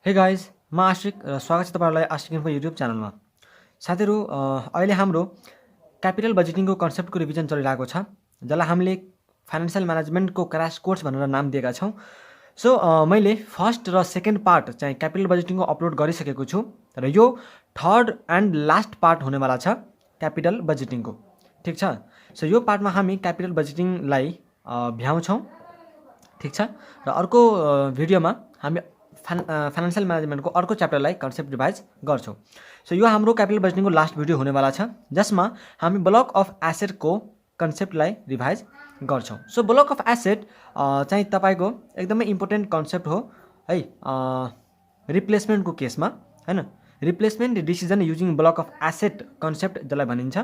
Hey guys म आशिक र स्वागत छ तपाईँहरूलाई आशिक इन्फो युट्युब च्यानलमा। साथीहरू, अहिले हाम्रो क्यापिटल बजेटिङको कन्सेप्टको रिभिजन चलिरहेको छ, जसलाई हामीले फाइनेन्सियल म्यानेजमेन्टको क्रास कोर्स भनेर नाम दिएका छौँ। सो मैले फर्स्ट र सेकेन्ड पार्ट चाहिँ क्यापिटल बजेटिङको अपलोड गरिसकेको छु र यो थर्ड एन्ड लास्ट पार्ट हुनेवाला छ क्यापिटल बजेटिङको। ठिक छ। सो यो पार्टमा हामी क्यापिटल बजेटिङलाई भ्याउँछौँ। ठिक छ। र अर्को भिडियोमा हामी फाइनेन्सियल म्यानेजमेन्टको अर्को च्याप्टरलाई कन्सेप्ट रिभाइज गर्छौँ। सो यो हाम्रो क्यापिटल बजेटिङको लास्ट भिडियो हुनेवाला छ, जसमा हामी ब्लक अफ एसेटको कन्सेप्टलाई रिभाइज गर्छौँ। सो ब्लक अफ एसेट चाहिँ तपाईँको एकदमै इम्पोर्टेन्ट कन्सेप्ट हो है रिप्लेसमेन्टको केसमा, हैन। Replacement decision using block of asset concept जसलाई भनिन्छ।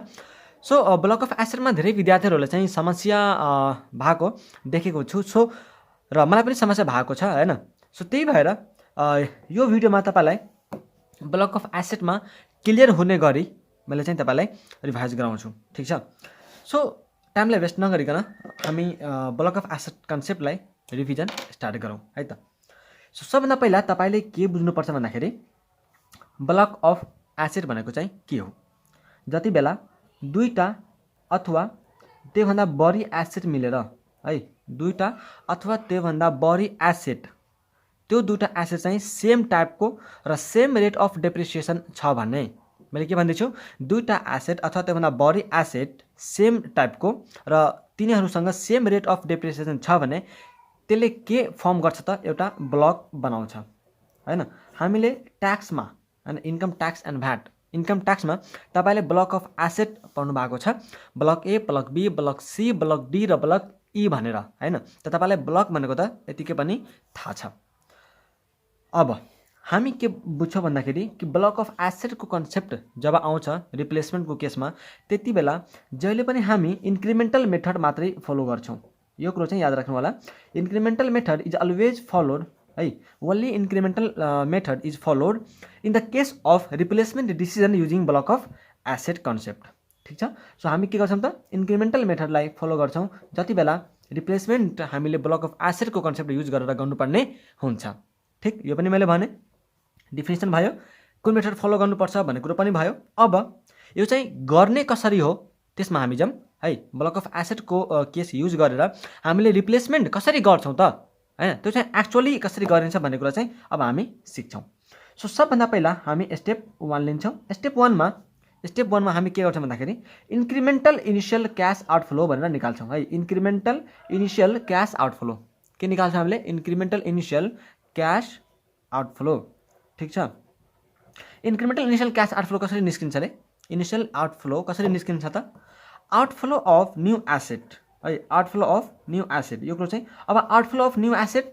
सो ब्लक अफ एसेटमा धेरै विद्यार्थीहरूले चाहिँ समस्या भएको देखेको छु। सो र मलाई पनि समस्या भएको छ, हैन। सो त्यही भएर यो भिडियोमा तपाईँलाई ब्लक अफ एसेटमा क्लियर हुने गरी मैले चाहिँ तपाईँलाई रिभाइज गराउँछु। ठिक छ। सो टाइमलाई वेस्ट नगरिकन हामी ब्लक अफ एसेट कन्सेप्टलाई रिभिजन स्टार्ट गरौँ है त। सो सबभन्दा पहिला तपाईँले के बुझ्नुपर्छ भन्दाखेरि ब्लक अफ एसेट भनेको चाहिँ के हो। जति बेला दुईटा अथवा त्योभन्दा बढी एसेट मिलेर है, दुईटा अथवा त्योभन्दा बढी एसेट, त्यो दुईटा एसेट चाहिँ सेम टाइपको र सेम रेट अफ डेप्रिसिएसन छ भने, मैले के भन्दैछु, दुईटा एसेट अथवा त्योभन्दा बढी एसेट सेम टाइपको र तिनीहरूसँग सेम रेट अफ डेप्रिसिएसन छ भने त्यसले के फर्म गर्छ त, एउटा ब्लक बनाउँछ, हैन। हामीले ट्याक्समा, हैन, income tax and VAT, income ट्याक्समा तपाईँले ब्लक अफ एसेट पढ्नु भएको छ, block A, block B, block C, block D र ब्लक ई भनेर, हैन। त तपाईँलाई ब्लक भनेको त यतिकै पनि थाहा छ। अब हामी के बुझ्छौँ भन्दाखेरि कि ब्लक अफ एसेटको कन्सेप्ट जब आउँछ रिप्लेसमेन्टको केसमा, त्यति बेला जहिले पनि हामी इन्क्रिमेन्टल मेथड मात्रै फलो गर्छौँ। यो कुरो चाहिँ याद राख्नु होला। Incremental method is always followed है, only incremental method is followed in the case of replacement decision using block of asset concept. ठिक छ। सो हामी के गर्छौँ त, इन्क्रिमेन्टल मेथडलाई फलो गर्छौँ जति बेला रिप्लेसमेन्ट हामीले ब्लक अफ एसेटको कन्सेप्ट युज गरेर गर्नुपर्ने हुन्छ। ठिक, यो पनि मैले भने डिफिनेसन भयो, कुन मेथड फलो गर्नुपर्छ भन्ने कुरो पनि भयो। अब यो चाहिँ गर्ने कसरी हो त्यसमा हामी जाउँ है। ब्लक अफ एसेटको केस युज गरेर हामीले रिप्लेसमेन्ट कसरी गर्छौँ त, हैन, त्यो चाहिँ एक्चुअली कसरी गरिन्छ भन्ने कुरा चाहिँ अब हामी सिक्छौँ। सो सबभन्दा पहिला हामी स्टेप 1 लिन्छौँ। स्टेप 1मा हामी के गर्छौँ भन्दाखेरि इन्क्रिमेन्टल इनिसियल क्यास आउटफ्लो भनेर निकाल्छौँ है। इन्क्रिमेन्टल इनिसियल क्यास आउटफ्लो के निकाल्छौँ हामीले, इन्क्रिमेन्टल इनिसियल क्यास आउटफ्लो। ठिक छ। इन्क्रिमेन्टल इनिसियल क्यास आउटफ्लो कसरी निस्किन्छ रे, इनिसियल आउटफ्लो कसरी निस्किन्छ त, आउटफ्लो अफ न्यू एसेट है, आउटफ्लो अफ न्यू एसेट। यो कुरो चाहिँ अब आउटफ्लो अफ न्यू एसेट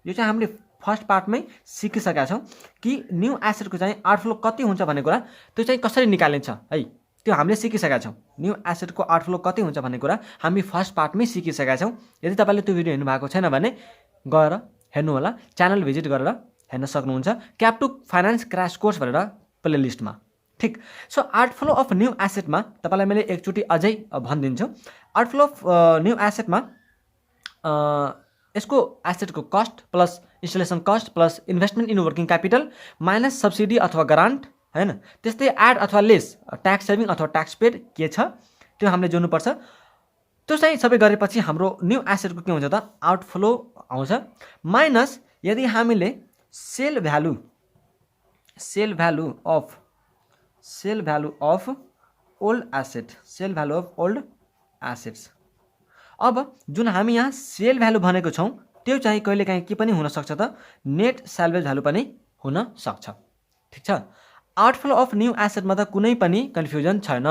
यो चाहिँ हामीले फर्स्ट पार्टमै सिकिसकेका छौँ कि न्यू एसेटको चाहिँ आउटफ्लो कति हुन्छ भन्ने कुरा, त्यो चाहिँ कसरी निकालिन्छ है, त्यो हामीले सिकिसकेका छौँ। न्यू एसेटको आउटफ्लो कति हुन्छ भन्ने कुरा हामी फर्स्ट पार्टमै सिकिसकेका छौँ। यदि तपाईँले त्यो भिडियो हेर्नु भएको छैन भने गएर हेर्नु होला, च्यानल भिजिट गरेर हेर्न सक्नुहुन्छ, CAP to finance crash course भनेर प्ले लिस्टमा। ठिक। सो आउटफ्लो अफ न्यू एसेटमा तपाईँलाई मैले एकचोटि अझै भनिदिन्छु। आउटफ्लो अफ न्यू एसेटमा यसको एसेटको cost plus installation cost plus investment in working capital minus subsidy अथवा ग्रान्ट, हैन, त्यस्तै एड अथवा लेस ट्याक्स सेभिङ अथवा ट्याक्स पेड के छ त्यो हामीले जोड्नुपर्छ। त्यो चाहिँ सबै गरेपछि हाम्रो न्यू एसेटको के हुन्छ त, आउटफ्लो आउँछ। माइनस यदि हामीले sale value of old assets. अब जुन हामी यहाँ सेल भ्यालु भनेको छौँ त्यो चाहिँ कहिलेकाहीँ के पनि हुनसक्छ त, नेट सेल्भेज भ्यालु पनि हुन सक्छ। ठिक छ। आउटफ्लो अफ न्यू एसेटमा त कुनै पनि कन्फ्युजन छैन।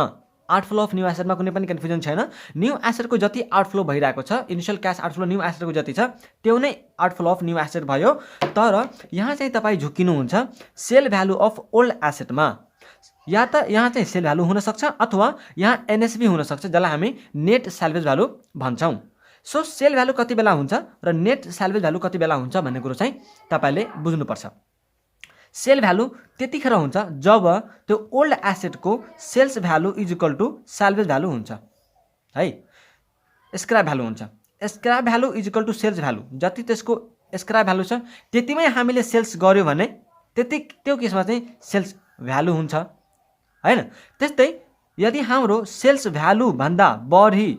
आउटफ्लो अफ न्यू एसेटमा कुनै पनि कन्फ्युजन छैन। न्यू एसेटको जति आउटफ्लो भइरहेको छ, इनिसियल क्यास आउटफ्लो न्यू एसेटको जति छ त्यो नै आउटफ्लो अफ न्यू एसेट भयो। तर यहाँ चाहिँ तपाईँ झुकिनुहुन्छ सेल भ्यालु अफ ओल्ड एसेटमा। या त यहाँ चाहिँ सेल भ्यालु हुनसक्छ अथवा यहाँ एनएसभी हुनसक्छ, जसलाई हामी नेट सेल्भेज भ्यालु भन्छौँ। सो सेल भ्यालु कति बेला हुन्छ र नेट सेल्भेज भ्यालु कति बेला हुन्छ भन्ने कुरो चाहिँ तपाईँले बुझ्नुपर्छ। सेल भ्यालु त्यतिखेर हुन्छ जब त्यो ओल्ड एसेटको sales value is equal to salvage value हुन्छ है, स्क्रैप भ्यालु हुन्छ। Scrap value is equal to sales value, जति त्यसको स्क्रैप भ्यालु छ त्यतिमै हामीले सेल्स गर्यो भने त्यो केसमा चाहिँ सेल्स भ्यालु हुन्छ हैन। त्यस्तै यदि हाम्रो सेल्स भ्यालु भन्दा बढी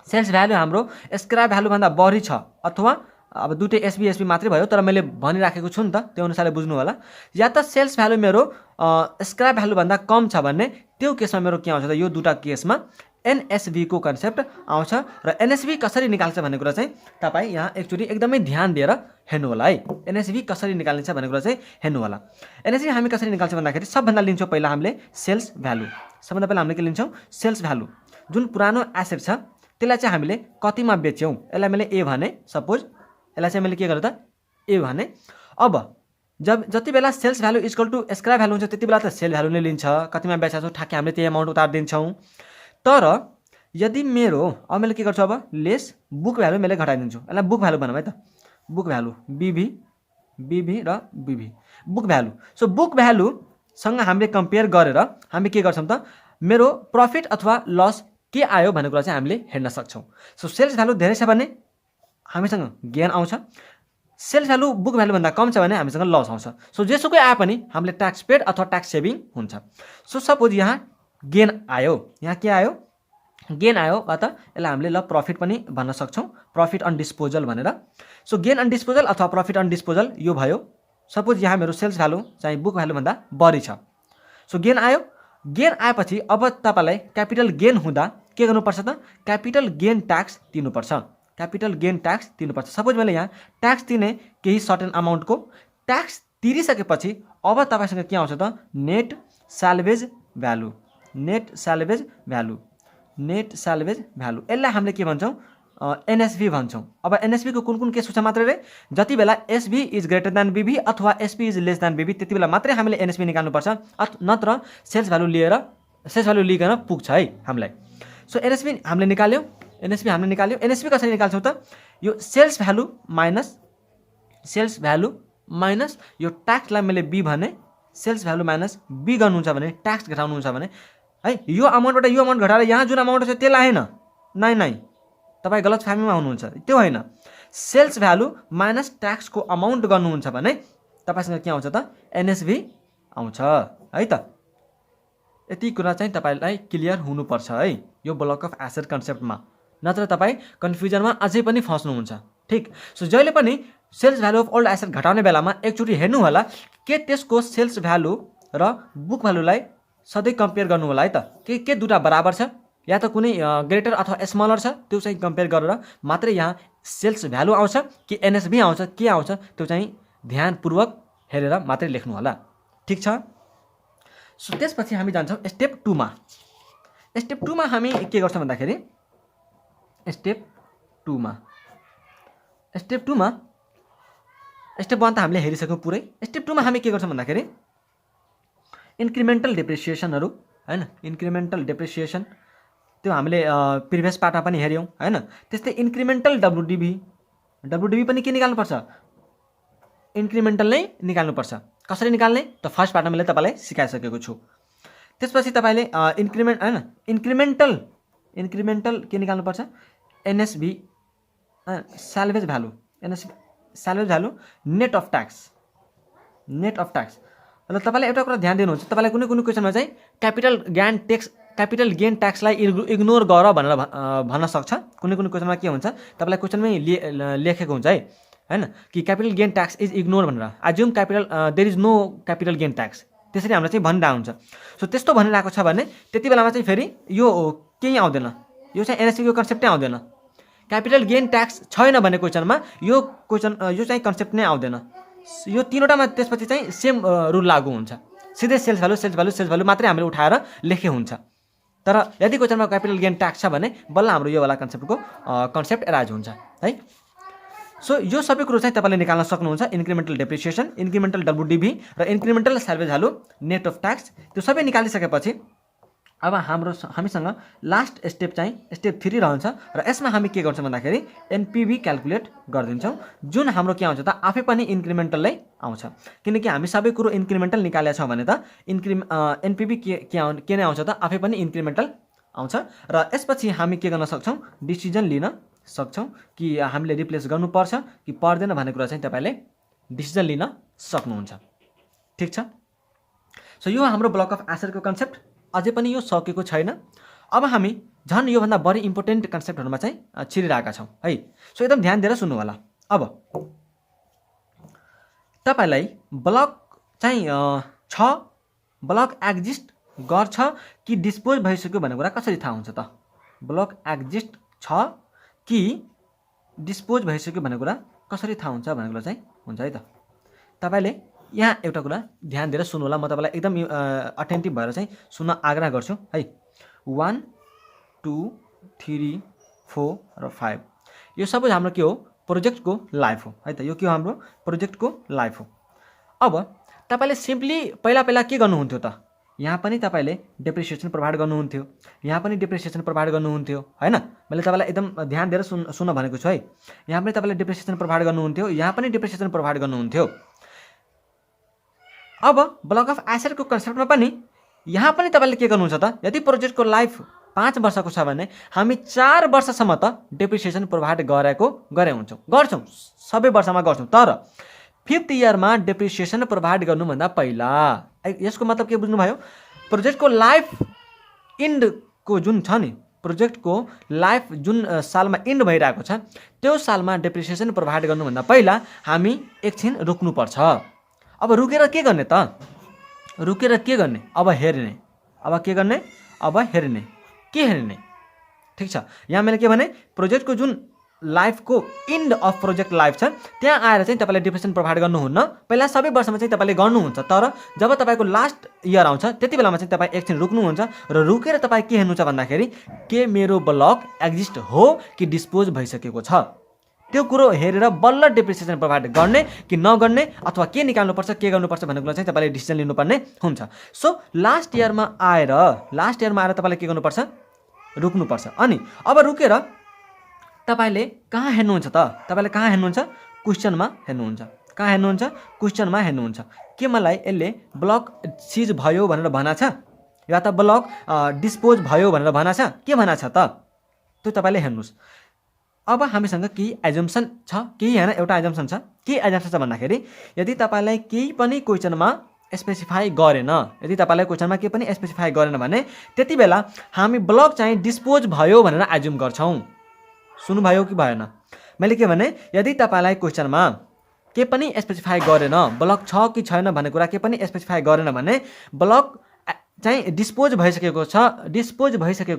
सेल्स भ्यालु हाम्रो स्क्रैप भ्यालु भन्दा बढी छ अथवा अब दुटै एसबी मात्रै भयो तर मैले भनिराखेको छु नि त त्यो अनुसारले बुझ्नु होला। या त सेल्स भ्यालु मेरो स्क्रैप भ्यालु भन्दा कम छ भने त्यो केसमा मेरो के आउँछ त यो दुटा केसमा एनएसभी को कन्सेप्ट आउँछ र एनएसभी कसरी निकाल्छ भन्ने कुरा चाहिँ तपाईँ यहाँ एकचोटि एकदमै ध्यान दिएर हेर्नु होला है। एनएसभी कसरी निकालिन्छ भन्ने कुरा चाहिँ हेर्नु होला। एनएसभी हामी कसरी निकाल्छ भन्दाखेरि सबभन्दा लिन्छौँ पहिला हामीले सेल्स भ्यालु। सबभन्दा पहिला हामीले के लिन्छौँ सेल्स भ्यालु। जुन पुरानो एसेट छ त्यसलाई चाहिँ हामीले कतिमा बेच्यौँ, यसलाई मैले ए भने सपोज, यसलाई चाहिँ मैले के गरेँ त ए भने। अब जति बेला sales value equal to scrap value हुन्छ त्यति बेला त सेल भ्यालु नै लिन्छ, कतिमा बेचेको छौँ ठ्याक्कै हामीले त्यही अमाउन्ट उतारिदिन्छौँ। तर यदि मेरो अब मैले के गर्छु अब लेस बुक भ्यालु मैले घटाइदिन्छु, यसलाई बुक भ्यालु बनाऊँ है त। बुक भ्यालु बिभी र बिभी बुक भ्यालु। सो बुक भ्यालुसँग हामीले कम्पेयर गरेर हामी के गर्छौँ त मेरो प्रफिट अथवा लस के आयो भन्ने कुरा चाहिँ हामीले हेर्न सक्छौँ। सो सेल्स भ्यालु धेरै छ भने हामीसँग गेन आउँछ, सेल्स भ्यालु बुक भ्यालु भन्दा कम छ भने हामीसँग लस आउँछ। सो जेसुकै आए पनि हामीले ट्याक्स पेड अथवा ट्याक्स सेभिङ हुन्छ। सो सपोज यहाँ गेन आयो, यहाँ के आयो गेन आयो वा त यसलाई हामीले ल प्रफिट पनि भन्न सक्छौँ, प्रफिट अन डिस्पोजल भनेर। सो गेन अन डिस्पोजल अथवा प्रफिट अन डिस्पोजल यो भयो। सपोज यहाँ मेरो सेल्स भ्यालु चाहिँ बुक भ्यालु भन्दा बढी छ। सो गेन आयो, गेन आएपछि अब तपाईँलाई क्यापिटल गेन हुँदा के गर्नुपर्छ त क्यापिटल गेन ट्याक्स तिर्नुपर्छ, क्यापिटल गेन ट्याक्स तिर्नुपर्छ। सपोज मैले यहाँ ट्याक्स तिर्ने केही सर्टेन अमाउन्टको ट्याक्स तिरिसकेपछि अब तपाईँसँग के आउँछ त net salvage value, net salvage value, net salvage value. यसलाई हामीले के भन्छौँ एनएसभी भन्छौँ। अब एनएसभीको कुन केस हुन्छ मात्रै रे जति बेला एसभी इज ग्रेटर देन बिभी अथवा एसपी इज लेस देन बिभी त्यति बेला मात्रै हामीले एनएसभी निकाल्नुपर्छ, नत्र सेल्स भ्यालु लिइकन पुग्छ है हामीलाई। सो एनएसभी हामीले निकाल्यौँ, एनएसभी हामीले निकाल्यौँ। एनएसभी कसरी निकाल्छौँ त यो सेल्स भ्यालु माइनस यो ट्याक्सलाई मैले बी भने, सेल्स भ्यालु माइनस बी गर्नुहुन्छ भने ट्याक्स घटाउनुहुन्छ भने है यो अमाउन्टबाट यो अमाउन्ट घटाएर यहाँ जुन अमाउन्ट छ त्यसलाई होइन, नै तपाईँ गलत फहमीमा हुनुहुन्छ, त्यो होइन। सेल्स भ्यालु माइनस ट्याक्सको अमाउन्ट गर्नुहुन्छ भने तपाईँसँग के आउँछ त एनएसभी आउँछ है त। यति कुरा चाहिँ तपाईँलाई क्लियर हुनुपर्छ है यो ब्लक अफ एसेट कन्सेप्टमा, नत्र तपाईँ कन्फ्युजनमा अझै पनि फस्नुहुन्छ। ठिक। सो जहिले पनि sales value of old asset घटाउने बेलामा एकचोटि हेर्नु होला के त्यसको सेल्स भ्यालु र बुक भ्यालुलाई सधैँ कम्पेयर गर्नु होला है त। के दुटा बराबर छ या त कुनै ग्रेटर अथवा स्मलर छ त्यो चाहिँ कम्पेयर गरेर मात्रै यहाँ सेल्स भ्यालु आउँछ कि एनएसभी आउँछ के आउँछ त्यो चाहिँ ध्यानपूर्वक हेरेर मात्रै लेख्नु होला। ठिक छ। सो त्यसपछि हामी जान्छौँ स्टेप 2 मा। स्टेप 2 मा हामी के गर्छौँ भन्दाखेरि स्टेप 2 मा स्टेप 1 त हामीले हेरिसक्यौँ पुरै। स्टेप 2 मा हामी के गर्छौँ भन्दाखेरि इन्क्रिमेन्टल डेप्रिसिएसनहरू हैन, इन्क्रिमेन्टल डेप्रिसिएसन त्यो हामीले प्रिभियस पार्टमा पनि हेऱ्यौँ हैन। त्यस्तै इन्क्रिमेन्टल डब्लुडिबी पनि के निकाल्नुपर्छ इन्क्रिमेन्टल नै निकाल्नुपर्छ। कसरी निकाल्ने त फर्स्ट पार्टमा मैले तपाईँलाई सिकाइसकेको छु। त्यसपछि तपाईँले इन्क्रिमेन्टल के निकाल्नुपर्छ NSV salvage value, NSV salvage value net of tax र तपाईँले एउटा कुरा ध्यान दिनुहुन्छ, तपाईँलाई कुनै क्वेसनमा चाहिँ क्यापिटल गेन ट्याक्सलाई इग्नोर गर भनेर भन्न सक्छ। कुनै क्वेसनमा के हुन्छ तपाईँलाई क्वेसनमै लेखेको हुन्छ है हैन कि capital gain tax is ignore भनेर, assume there is no capital gain tax, त्यसरी हामीलाई चाहिँ भनिरहेको हुन्छ। सो त्यस्तो भनिरहेको छ भने त्यति बेलामा चाहिँ फेरि यो केही आउँदैन, यो चाहिँ एनएससीको कन्सेप्टै आउँदैन। क्यापिटल गेन ट्याक्स छैन भने क्वेसनमा यो चाहिँ कन्सेप्ट नै आउँदैन। यो तीनवटामा त्यसपछि चाहिँ सेम रुल लागू हुन्छ, सिधै सेल्स भ्यालु मात्रै हामीले उठाएर लेखे हुन्छ। तर यदि क्वेसनमा क्यापिटल गेन ट्याक्स छ भने बल्ल हाम्रो यो वाला कन्सेप्ट एराइज हुन्छ है। सो यो सबै कुरो चाहिँ तपाईँले निकाल्न सक्नुहुन्छ। इन्क्रिमेन्टल डेप्रिसिएसन, इन्क्रिमेन्टल डब्लुडिबी र incremental salvage value net of tax, त्यो सबै निकालिसकेपछि अब हामीसँग लास्ट स्टेप चाहिँ स्टेप 3 रहन्छ र यसमा हामी के गर्छौँ भन्दाखेरि एनपिभी क्याल्कुलेट गरिदिन्छौँ, जुन हाम्रो के आउँछ त आफै पनि इन्क्रिमेन्टलै आउँछ। किनकि हामी सबै कुरो इन्क्रिमेन्टल निकालेका छौँ भने त एनपिभी के नै आउँछ त आफै पनि इन्क्रिमेन्टल आउँछ। र यसपछि हामी के गर्न सक्छौँ डिसिजन लिन सक्छौँ कि हामीले रिप्लेस गर्नुपर्छ कि पर्दैन भन्ने कुरा चाहिँ तपाईँले डिसिजन लिन सक्नुहुन्छ। ठिक छ। सो यो हाम्रो ब्लक अफ एसेटको कन्सेप्ट। अझै पनि यो सकेको छैन। अब हामी झन् योभन्दा बढी इम्पोर्टेन्ट कन्सेप्टहरूमा चाहिँ छिरिरहेका छौँ है। सो एकदम ध्यान दिएर सुन्नु होला। अब तपाईलाई ब्लक चाहिँ छ, ब्लक एक्जिस्ट गर्छ कि डिस्पोज भइसक्यो भन्ने कुरा कसरी थाहा हुन्छ त? ब्लक एक्जिस्ट छ कि डिस्पोज भइसक्यो भन्ने कुरा कसरी थाहा हुन्छ भन्ने कुरा चाहिँ हुन्छ है त। तपाईले यहाँ एउटा कुरा ध्यान दिएर सुन्नु होला। म तपाईलाई एकदम अटेन्टिभ भएर चाहिँ सुन्न आग्रह गर्छु है। 1 2 3 4 र 5 यो सबै हाम्रो के हो? प्रोजेक्टको लाइफ हो है त। यो के हो? हाम्रो प्रोजेक्टको लाइफ हो। अब तपाईले सिम्पली पहिला के गर्नुहुन्थ्यो त? यहाँ पनि तपाईले डेप्रिसिएसन प्रोभाइड गर्नुहुन्थ्यो, यहाँ पनि डेप्रिसिएसन प्रोभाइड गर्नुहुन्थ्यो हैन। मैले तपाईलाई एकदम ध्यान दिएर सुन्न भनेको छु है। यहाँ पनि तपाईले डेप्रिसिएसन प्रोभाइड गर्नुहुन्थ्यो, यहाँ पनि डेप्रिसिएसन प्रोभाइड गर्नुहुन्थ्यो। अब ब्लक अफ एसेटको कन्सेप्टमा पनि यहाँ पनि तपाईले के गर्नुहुन्छ त? यदि प्रोजेक्टको लाइफ 5 वर्षको छ भने हामी 4 वर्षसम्म त डेप्रिसिएसन प्रोभाइड गर्छौँ, सबै वर्षमा गर्छौँ। तर 5th इयरमा डेप्रिसिएसन प्रोभाइड गर्नुभन्दा पहिला, यसको मतलब के बुझ्नुभयो? प्रोजेक्टको लाइफ इन्डको जुन छ नि, प्रोजेक्टको लाइफ जुन सालमा इन्ड भइरहेको छ त्यो सालमा डेप्रिसिएसन प्रोभाइड गर्नुभन्दा पहिला हामी एकछिन रोक्नुपर्छ। अब रुकेर के गर्ने त? रुकेर के गर्ने? अब हेर्ने। अब के गर्ने? अब हेर्ने। के हेर्ने? ठिक छ। यहाँ मैले के भने? प्रोजेक्टको जुन लाइफको इन्ड अफ प्रोजेक्ट लाइफ छ त्यहाँ आएर चाहिँ तपाईले डेप्रिसिएसन प्रोभाइड गर्नुहुन्न। पहिला सबै वर्षमा चाहिँ तपाईले गर्नुहुन्छ, तर जब तपाईको लास्ट इयर आउँछ त्यति बेलामा चाहिँ तपाईँ एकछिन रुक्नुहुन्छ र रुकेर तपाईँ के हेर्नुहुन्छ भन्दाखेरि के मेरो ब्लक एक्जिस्ट हो कि डिस्पोज भइसकेको छ, त्यो कुरो हेरेर बल्ल डेप्रिसिएसन प्रोभाइड गर्ने कि नगर्ने अथवा के निकाल्नुपर्छ के गर्नुपर्छ भन्ने कुरा चाहिँ तपाईले डिसिजन लिनुपर्ने हुन्छ। सो लास्ट इयरमा आएर तपाईले के गर्नुपर्छ? रुक्नुपर्छ। अनि अब रुकेर तपाईले कहाँ हेर्नुहुन्छ त? तपाईले कहाँ हेर्नुहुन्छ? क्वेशनमा हेर्नुहुन्छ। कहाँ हेर्नुहुन्छ? क्वेशनमा हेर्नुहुन्छ। के मलाई यसले ब्लक सिज भयो भनेर भना छ या त ब्लक डिस्पोज भयो भनेर भना छ? के भना छ त? त्यो तपाईले हेर्नुस्। अब हामीसँग केही एजम्पसन छ, केही हैन, एउटा एजम्पसन छ। के एजम्पसन छ भन्दाखेरि यदि तपाईलाई केही पनि क्वेशनमा स्पेसिफाई गरेन, यदि तपाईलाई क्वेशनमा केही पनि स्पेसिफाई गरेन भने त्यति बेला हामी ब्लक चाहिँ डिस्पोज भयो भनेर एज्युम गर्छौं। सुन्नु भयो कि भएन? मैले के भने? यदि तपाईलाई क्वेशनमा के पनि स्पेसिफाई गरेन, ब्लक छ कि छैन भन्ने कुरा के पनि स्पेसिफाई गरेन भने ब्लक चाहिँ डिस्पोज भइसकेको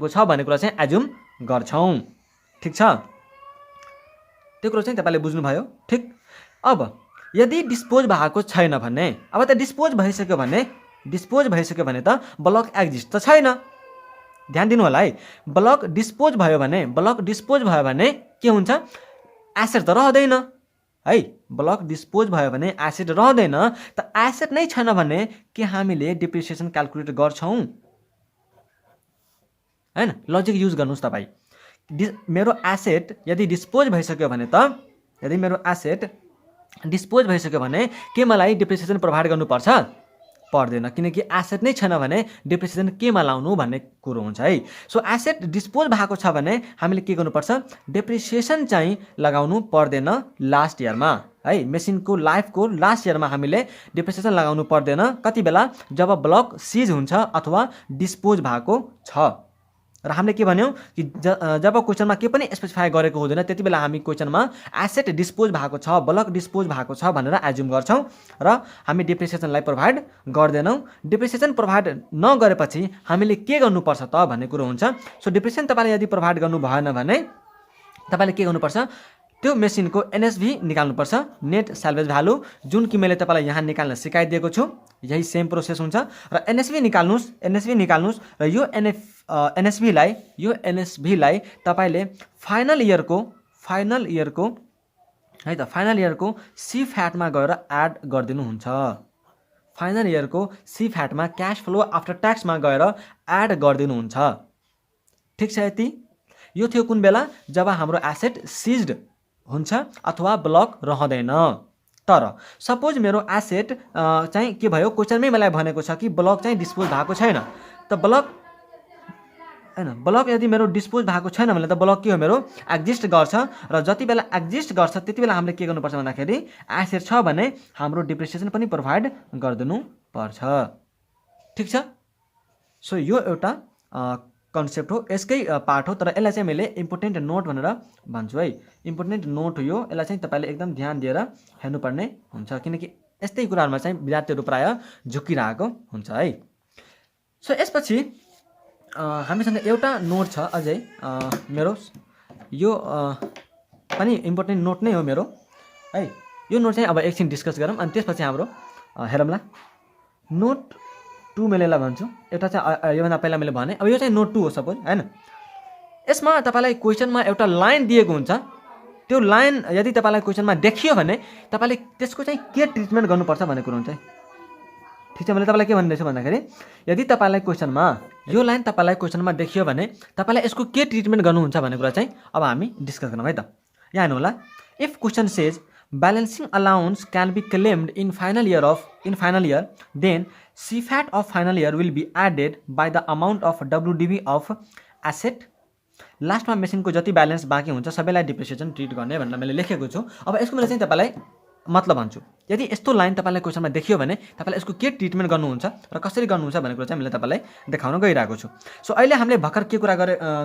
छ भन्ने कुरा चाहिँ एज्युम गर्छौं। ठीक छ? त्यो कुरा चाहिँ तपाईले बुझ्नु भयो। ठीक। अब यदि डिस्पोज भएको छैन भने, अब त डिस्पोज भइसक्यो भने त ब्लक एक्जिस्ट त छैन। ध्यान दिनु होला है। ब्लक डिस्पोज भयो भने के हुन्छ? एसेट त रहँदैन है। ब्लक डिस्पोज भयो भने एसेट रहँदैन। त एसेट नै छैन भने के हामीले डेप्रिसिएसन क्याल्कुलेट गर्छौं? हैन, लजिक युज गर्नुस् तपाई। मेरो एसेट यदि डिस्पोज भइसक्यो भने के मलाई डेप्रिसिएसन प्रोभाइड गर्नुपर्छ? पर्दैन, किनकि एसेट नै छैन भने डेप्रिसिएसन केमा लाउनु भन्ने कुरो हुन्छ है। सो एसेट डिस्पोज भएको छ भने हामीले के गर्नुपर्छ? डेप्रिसिएसन चाहिँ लगाउनु पर्दैन लास्ट इयरमा है। मेसिनको लाइफको लास्ट इयरमा हामीले डेप्रिसिएसन लगाउनु पर्दैन। कति बेला? जब ब्लक सिज हुन्छ अथवा डिस्पोज भएको छ। र हामीले के भन्यौं कि जब क्वेशनमा के पनि स्पेसिफाई गरेको हुँदैन त्यति बेला हामी क्वेशनमा एसेट डिस्पोज भएको छ, ब्लक डिस्पोज भएको छ भनेर एज्युम गर्छौं र हामी डेप्रिसिएसनलाई प्रोभाइड गर्दैनौं। डेप्रिसिएसन प्रोभाइड नगरेपछि हामीले के गर्नुपर्छ त भन्ने कुरो हुन्छ। सो डेप्रिसिएसन तपाईले यदि प्रोभाइड गर्नु भएन भने तपाईले के गर्नुपर्छ? त्यो मेसिनको एनएसभी निकाल्नुपर्छ, नेट सेल्भेज भ्यालु, जुन कि मैले तपाईलाई यहाँ निकाल्न सिकाइदिएको छु। यही सेम प्रोसेस हुन्छ र एनएसभी निकाल्नुस् र यो एनएसभी लाई तपाईले फाइनल इयरको है त फाइनल इयरको सी फ्याटमा गएर एड गरिदिनु हुन्छ। फाइनल इयरको सी फ्याटमा क्याश फ्लो आफ्टर ट्याक्समा गएर एड गरिदिनु हुन्छ। ठीक छ? यति। यो थियो कुन बेला? जब हाम्रो एसेट सिज्ड हुन्छ अथवा ब्लक रहँदैन। तर सपोज मेरो एसेट चाहिँ के भयो? क्वेशनमै मलाई भनेको छ कि ब्लक चाहिँ डिस्पोज भएको छैन। त ब्लक हैन। ब्लक यदि मेरो डिस्पोज भएको छैन भने त ब्लक के हो मेरो एक्जिस्ट गर्छ र जति बेला एक्जिस्ट गर्छ त्यति बेला हामीले के गर्नुपर्छ भन्दाखेरि एसेट छ भने हाम्रो डिप्रिसिएसन पनि प्रोभाइड गरिदिनु पर्छ। ठीक छ। सो यो एउटा कन्सेप्ट हो, यसकै पार्ट हो, तर यसलाई चाहिँ मैले इम्पोर्टेन्ट नोट भनेर भन्छु है। इम्पोर्टेन्ट नोट हो यो, यसलाई चाहिँ तपाईँले एकदम ध्यान दिएर हेर्नुपर्ने हुन्छ किनकि यस्तै कुराहरूमा चाहिँ विद्यार्थीहरू प्रायः झुकिरहेको हुन्छ है। सो यसपछि हामीसँग एउटा नोट छ अझै मेरो, यो पनि इम्पोर्टेन्ट नोट नै हो मेरो है। यो नोट चाहिँ अब एकछिन डिस्कस गरौँ अनि त्यसपछि हाम्रो हेरौँला। नोट 2 मैले यसलाई भन्छु, एउटा चाहिँ योभन्दा पहिला मैले भने, अब यो चाहिँ नोट 2 हो सपोज हैन। यसमा तपाईँलाई क्वेसनमा एउटा लाइन दिएको हुन्छ, त्यो लाइन यदि तपाईँलाई क्वेसनमा देखियो भने तपाईँले त्यसको चाहिँ के ट्रिटमेन्ट गर्नुपर्छ भन्ने कुरो हुन्छ है। ठीक छ। मैले तपाईँलाई के भनिरहेछु भन्दाखेरि यदि तपाईँलाई क्वेसनमा यो लाइन तपाईँलाई क्वेसनमा देखियो भने तपाईँलाई यसको के ट्रिटमेन्ट गर्नुहुन्छ भन्ने कुरा चाहिँ अब हामी डिस्कस गरौँ है त। यहाँ हेर्नु होला, if question says balancing allowance can be claimed in final year, then CFAT of final year will be added by the amount of WDB of asset. लास्टमा मेसिनको जति ब्यालेन्स बाँकी हुन्छ सबैलाई डिप्रिसिएसन ट्रिट गर्ने भनेर मैले लेखेको छु। अब यसको मैले चाहिँ तपाईँलाई मतलब भन्छु, यदि यस्तो लाइन तपाईँलाई क्वेसनमा देखियो भने तपाईँलाई यसको के ट्रिटमेन्ट गर्नुहुन्छ र कसरी गर्नुहुन्छ भन्ने कुरा चाहिँ मैले तपाईँलाई देखाउन गइरहेको छु। सो अहिले हामीले भर्खर के कुरा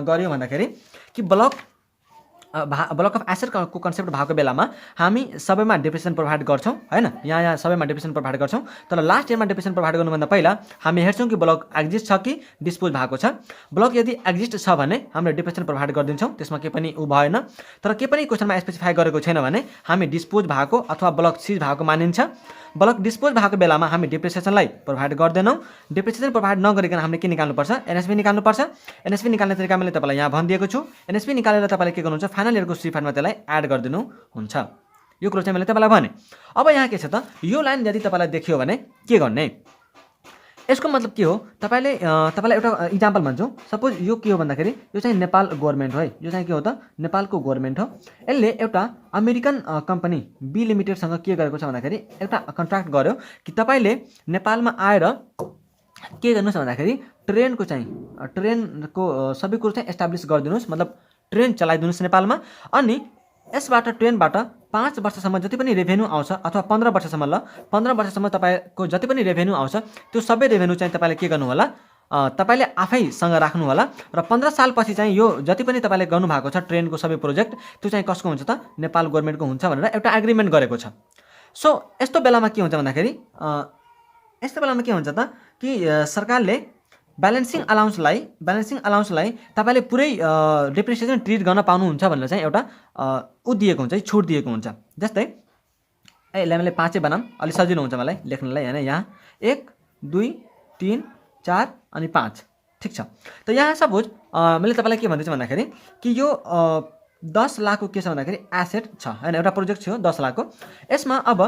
गर्यौँ भन्दाखेरि कि ब्लक अफ एसेटको कन्सेप्ट भएको बेलामा हामी सबैमा डिप्रिसिएसन प्रोभाइड गर्छौँ हैन। यहाँ सबैमा डिप्रिसिएसन प्रोभाइड गर्छौँ, तर लास्ट इयरमा डिप्रिसिएसन प्रोभाइड गर्नुभन्दा पहिला हामी हेर्छौँ कि ब्लक एक्जिस्ट छ कि डिस्पोज भएको छ। ब्लक यदि एक्जिस्ट छ भने हामीले डिप्रिसिएसन प्रोभाइड गरिदिन्छौँ, त्यसमा केही पनि उ भएन। तर केही पनि क्वेसनमा स्पेसिफाई गरेको छैन भने हामी डिस्पोज भएको अथवा ब्लक सिज भएको मानिन्छ। ब्लक डिस्पोज भएको बेलामा हामी डिप्रिसिएसनलाई प्रोभाइड गर्दैनौँ। डिप्रिसिएसन प्रोभाइड नगरिकन हामीले के निकाल्नुपर्छ, एनएसपी निकाल्नुपर्छ। एनएसपी निकाल्ने तरिका मैले तपाईँलाई यहाँ भनिदिएको छु। एनएसपी निकालेर तपाईँले के गर्नुहुन्छ, फाइनल इयरको सीफाटमा त्यसलाई एड गरिदिनु हुन्छ। यो कुरो चाहिँ मैले तपाईँलाई भने। अब यहाँ के छ त, यो लाइन यदि तपाईँलाई देखियो भने के गर्ने, यसको मतलब के हो, तपाईँलाई एउटा इक्जाम्पल भन्छु। सपोज यो के हो भन्दाखेरि यो चाहिँ नेपाल गभर्मेन्ट हो है। यो चाहिँ के हो त, नेपालको गभर्मेन्ट हो। यसले एउटा अमेरिकन कम्पनी बी लिमिटेडसँग के गरेको छ भन्दाखेरि एउटा कन्ट्र्याक्ट गर्यो कि तपाईँले नेपालमा आएर के गर्नुहोस् भन्दाखेरि ट्रेनको सबै कुरो चाहिँ एस्टाब्लिस गरिदिनुहोस्, मतलब ट्रेन चलाइदिनुहोस् नेपालमा। अनि यसबाट ट्रेनबाट 5 वर्षसम्म जति पनि रेभेन्यू आउँछ अथवा 15 वर्षसम्म, 15 वर्षसम्म तपाईँको जति पनि रेभेन्यू आउँछ त्यो सबै रेभेन्यू चाहिँ तपाईँले के गर्नु होला, तपाईँले आफैसँग राख्नु होला। र 15 सालपछि चाहिँ यो जति पनि तपाईँले गर्नुभएको छ ट्रेनको सबै प्रोजेक्ट त्यो चाहिँ कसको हुन्छ त, नेपाल गभर्मेन्टको हुन्छ भनेर एउटा एग्रिमेन्ट गरेको छ। सो यस्तो बेलामा के हुन्छ भन्दाखेरि कि सरकारले ब्यालेन्सिङ अलाउन्सलाई तपाईँले पुरै डिप्रिसिएसन ट्रिट गर्न पाउनुहुन्छ भनेर चाहिँ एउटा दिएको हुन्छ है, छुट दिएको हुन्छ। जस्तै यसलाई मैले 5 बनाऊँ, अलिक सजिलो हुन्छ मलाई लेख्नलाई होइन। यहाँ 1 2 3 4 अनि 5। ठिक छ। त यहाँ सपोज मैले तपाईँलाई के भन्दैछु भन्दाखेरि कि यो 10 लाखको के छ भन्दाखेरि एसेट छ होइन, एउटा प्रोजेक्ट थियो 10 लाखको। यसमा अब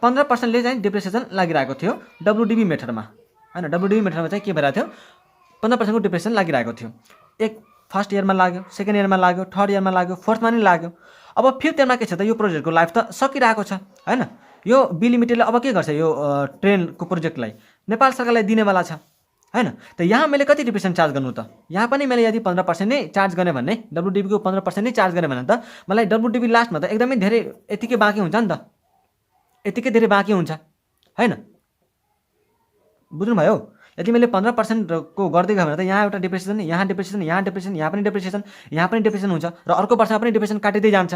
15% चाहिँ डिप्रिसिएसन लागिरहेको थियो WDB मेथडमा हैन। WDB मेथडमा चाहिँ के भइरहेको थियो, 15% को डिप्रिसिएसन लागिरहेको थियो। फर्स्ट इयरमा लाग्यो, सेकेन्ड इयरमा लाग्यो, थर्ड इयरमा लाग्यो, फोर्थमा नि लाग्यो। अब फिफ्थ इयरमा के छ त, यो प्रोजेक्टको लाइफ त सकिरहेको छ हैन। यो बी लिमिटेडले अब के गर्छ, यो ट्रेनको प्रोजेक्टलाई नेपाल सरकारलाई दिनेवाला छ हैन। त यहाँ मैले कति डिप्रिसिएसन चार्ज गर्नु त, यहाँ पनि मैले यदि 15% नै चार्ज गरेँ भने, WDB को 15% नै चार्ज गरेँ भने त मलाई WDB लास्टमा त एकदमै धेरै यतिकै बाँकी हुन्छ नि त, यतिकै धेरै बाँकी हुन्छ हैन। बुझ्नुभयो। यदि मैले 15% को गर्दै गएँ भने त यहाँ एउटा डिप्रिसिएसन, यहाँ डिप्रिसिएसन, यहाँ डिप्रिसिएसन, यहाँ पनि डिप्रिसिएसन, यहाँ पनि डिप्रिसिएसन हुन्छ र अर्को वर्षमा पनि डिप्रिसिएसन काटिँदै जान्छ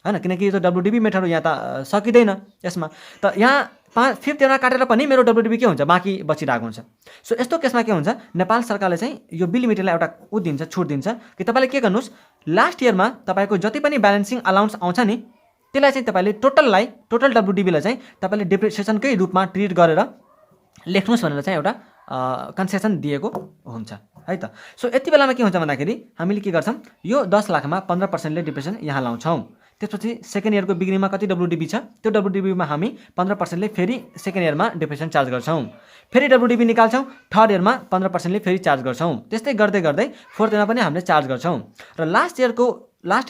हैन, किनकि यो त WDB मेथड हो, यहाँ त सकिँदैन यसमा। त यहाँ फिफ्थ इयरमा काटेर पनि मेरो WDB के हुन्छ, बाँकी बचिरहेको हुन्छ। सो यस्तो केसमा के हुन्छ, नेपाल सरकारले चाहिँ यो बी लिमिटेडलाई एउटा दिन्छ, छुट दिन्छ कि तपाईँले के गर्नुहोस्, लास्ट इयरमा तपाईँको जति पनि ब्यालेन्सिङ अलाउन्स आउँछ नि त्यसलाई चाहिँ तपाईँले टोटल WDBलाई चाहिँ तपाईँले डिप्रिसिएसनकै रूपमा ट्रिट गरेर लेख्नुहोस् भनेर चाहिँ एउटा कन्सेसन दिएको हुन्छ है त। सो यति बेलामा के हुन्छ भन्दाखेरि हामीले के गर्छौँ, यो 10 लाखमा 15%ले डिप्रिसिएसन यहाँ लाउँछौँ। त्यसपछि सेकेन्ड इयरको बिगिनिङमा कति WDB छ, त्यो WDBमा हामी 15%ले फेरि सेकेन्ड इयरमा डिप्रिसिएसन चार्ज गर्छौँ। फेरि WDB निकाल्छौँ, थर्ड इयरमा 15%ले फेरि चार्ज गर्छौँ। त्यस्तै गर्दै गर्दै फोर्थ इयरमा पनि हामीले चार्ज गर्छौँ र लास्ट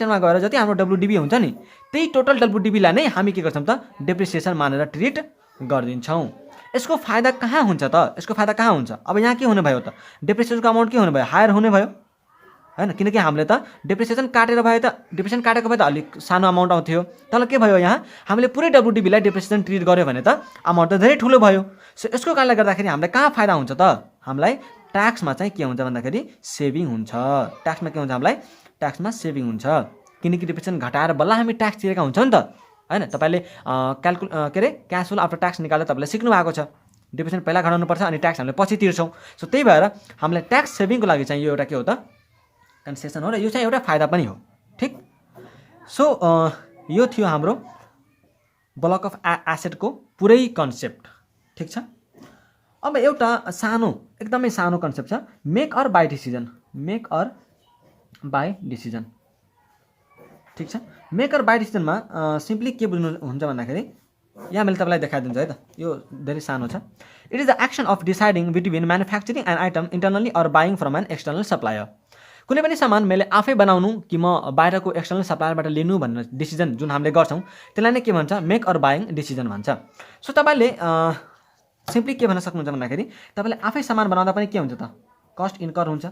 इयरमा गएर जति हाम्रो WDB हुन्छ नि त्यही टोटल WDBलाई नै हामी के गर्छौँ त, डिप्रिसिएसन मानेर ट्रिट गरिदिन्छौँ। यसको फाइदा कहाँ हुन्छ त? यसको फाइदा कहाँ हुन्छ? अब यहाँ के हुने भयो त? डेप्रिसिएसनको अमाउन्ट के हुने भयो? हायर हुने भयो हैन, किनकि हामीले त डेप्रिसिएसन काटेको भए त अलिक सानो अमाउन्ट आउँथ्यो। तर के भयो यहाँ हामीले पुरै WDB लाई डेप्रिसिएसन ट्रिट गर्यो भने त अमाउन्ट त धेरै ठुलो भयो। सो यसको कारणले गर्दाखेरि हामीलाई कहाँ फाइदा हुन्छ त? हामीलाई ट्याक्समा चाहिँ के हुन्छ भन्दाखेरि सेभिङ हुन्छ। ट्याक्समा के हुन्छ? हामीलाई ट्याक्समा सेभिङ हुन्छ, किनकि डेप्रिसिएसन घटाएर बल्ल हामी ट्याक्स तिरेका हुन्छौँ नि त हैन। तपाईले क्यास फ्लो आफ्टर ट्याक्स निकाल्दा तपाईले सिक्नु भएको छ, डेप्रिसिएसन पहिला घटाउनु पर्छ अनि ट्याक्स हामीले पछि तिर्छौँ। सो त्यही भएर हामीलाई ट्याक्स सेभिङको लागि चाहिँ यो एउटा के हो त? कन्सेसन हो र यो चाहिँ एउटा फाइदा पनि हो। ठिक। सो यो थियो हाम्रो ब्लक अफ एसेटको पुरै कन्सेप्ट। ठिक छ। अब एउटा सानो एकदमै सानो कन्सेप्ट छ, make or buy decision. Make or buy decision. ठिक छ। मेक अर बाई डिसिजनमा सिम्पली के बुझ्नु हुन्छ भन्दाखेरि यहाँ मैले तपाईँलाई देखाइदिन्छु है त, यो धेरै सानो छ। It is the action of deciding between manufacturing an item internally or buying from an external supplier. कुनै पनि सामान मैले आफै बनाउनु कि म बाहिरको एक्सटर्नल सप्लायरबाट लिनु भन्ने डिसिजन जुन हामीले गर्छौँ त्यसलाई नै के भन्छ? मेक अर बाइङ डिसिजन भन्छ। सो तपाईँले सिम्पली के भन्न सक्नुहुन्छ भन्दाखेरि तपाईँले आफै सामान बनाउँदा पनि के हुन्छ त? कस्ट इन्कर हुन्छ।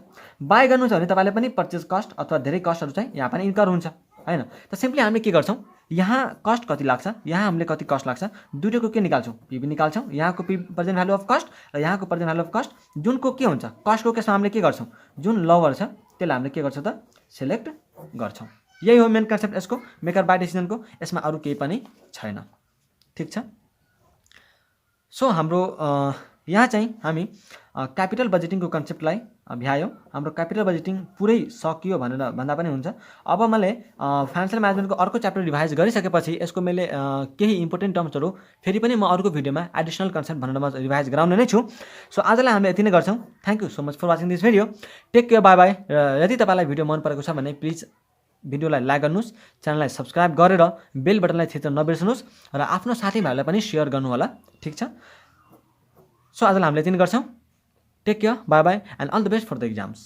बाई गर्नु छ भने तपाईँले पनि पर्चेज कस्ट अथवा धेरै कस्टहरू चाहिँ यहाँ पनि इन्कर हुन्छ हैन। त सिम्पली हामीले के गर्छौँ? यहाँ कस्ट कति लाग्छ, यहाँ हामीले कति कस्ट लाग्छ, दुईटैको के निकाल्छौँ? पीबी निकाल्छौँ। यहाँको P present value of cost र यहाँको प्रेजेन्ट भ्यालु अफ कस्ट, जुनको के हुन्छ? कस्टको केसमा हामीले के गर्छौँ? जुन लोवर छ त्यसलाई हामीले के गर्छौँ त? सिलेक्ट गर्छौँ। यही हो मेन कन्सेप्ट यसको, मेक अर बाई डिसिजनको। यसमा अरू केही पनि छैन। ठिक छ। सो हाम्रो यहाँ चाहिँ हामी क्यापिटल बजेटिङको कन्सेप्टलाई भ्यायौँ। हाम्रो क्यापिटल बजेटिङ पुरै सकियो भनेर भन्दा पनि हुन्छ। अब मैले फाइनेन्सियल म्यानेजमेन्टको अर्को च्याप्टर रिभाइज गरिसकेपछि यसको मैले केही इम्पोर्टेन्ट टर्म्सहरू फेरि पनि म अर्को भिडियोमा एडिसनल कन्सेप्ट भनेर म रिभाइज गराउने नै छु। सो आजलाई हामीले यति नै गर्छौँ। Thank you so much for watching this video. Take care, bye bye. र यदि तपाईँलाई भिडियो मन परेको छ भने प्लिज भिडियोलाई लाइक गर्नुहोस्, च्यानललाई सब्सक्राइब गरेर बेल बटनलाई थिच्न नबिर्सनुहोस् र आफ्नो साथीभाइहरूलाई पनि सेयर गर्नु होला। ठिक छ। सो आजलाई हामीले यति नै गर्छौँ। Take care, bye bye and all the best for the exams.